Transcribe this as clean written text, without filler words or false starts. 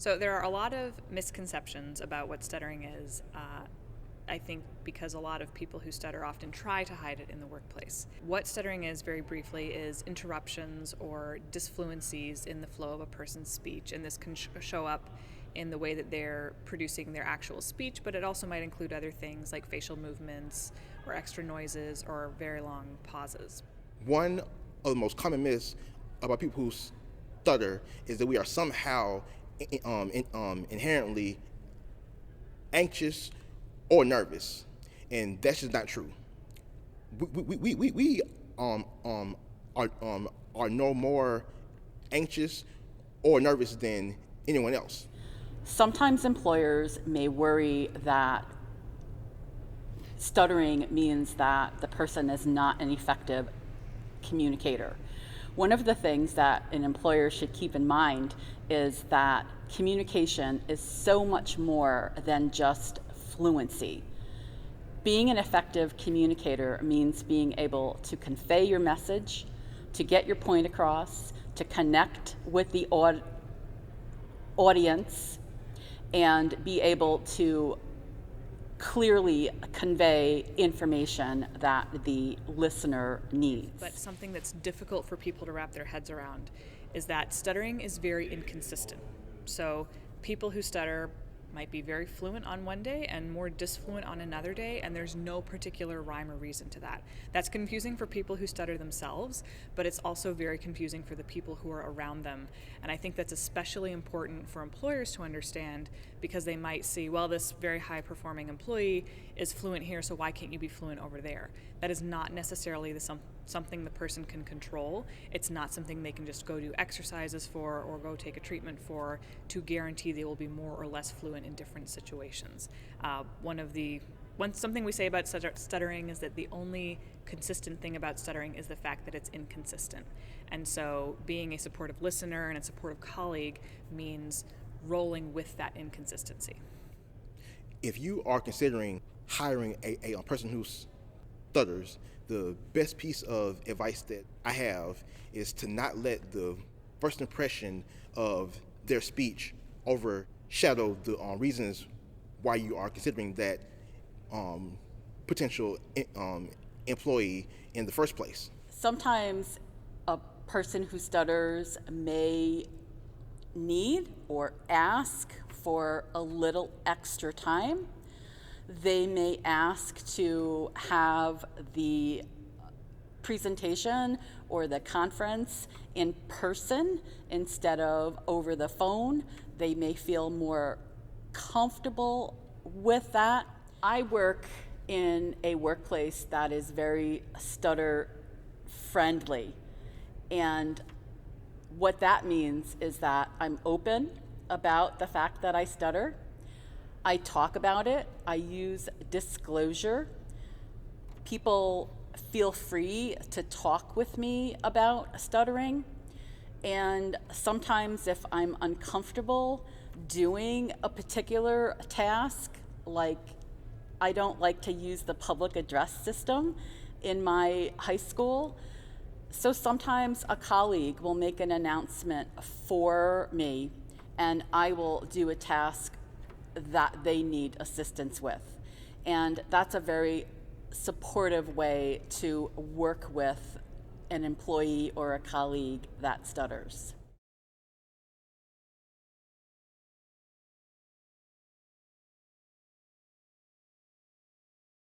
So there are a lot of misconceptions about what stuttering is. I think because a lot of people who stutter often try to hide it in the workplace. What stuttering is, very briefly, is interruptions or disfluencies in the flow of a person's speech, and this can show up in the way that they're producing their actual speech, but it also might include other things like facial movements or extra noises or very long pauses. One of the most common myths about people who stutter is that we are somehow inherently anxious or nervous, and that's just not true. We are no more anxious or nervous than anyone else. Sometimes employers may worry that stuttering means that the person is not an effective communicator. One of the things that an employer should keep in mind is that communication is so much more than just fluency. Being an effective communicator means being able to convey your message, to get your point across, to connect with the audience, and be able to clearly convey information that the listener needs. But something that's difficult for people to wrap their heads around is that stuttering is very inconsistent. So people who stutter might be very fluent on one day and more disfluent on another day, and there's no particular rhyme or reason to that. That's confusing for people who stutter themselves, but it's also very confusing for the people who are around them. And I think that's especially important for employers to understand, because they might see, well, this very high performing employee is fluent here, so why can't you be fluent over there? That is not necessarily something the person can control. It's not something they can just go do exercises for or go take a treatment for to guarantee they will be more or less fluent in different situations. Something we say about stuttering is that the only consistent thing about stuttering is the fact that it's inconsistent. And so being a supportive listener and a supportive colleague means rolling with that inconsistency. If you are considering hiring a person who stutters, the best piece of advice that I have is to not let the first impression of their speech overshadow the reasons why you are considering that potential employee in the first place. Sometimes a person who stutters may need or ask for a little extra time. They may ask to have the presentation or the conference in person instead of over the phone. They may feel more comfortable with that. I work in a workplace that is very stutter friendly, and what that means is that I'm open about the fact that I stutter. I talk about it. I use disclosure. People feel free to talk with me about stuttering. And sometimes if I'm uncomfortable doing a particular task, like I don't like to use the public address system in my high school, so sometimes a colleague will make an announcement for me and I will do a task that they need assistance with. And that's a very supportive way to work with an employee or a colleague that stutters.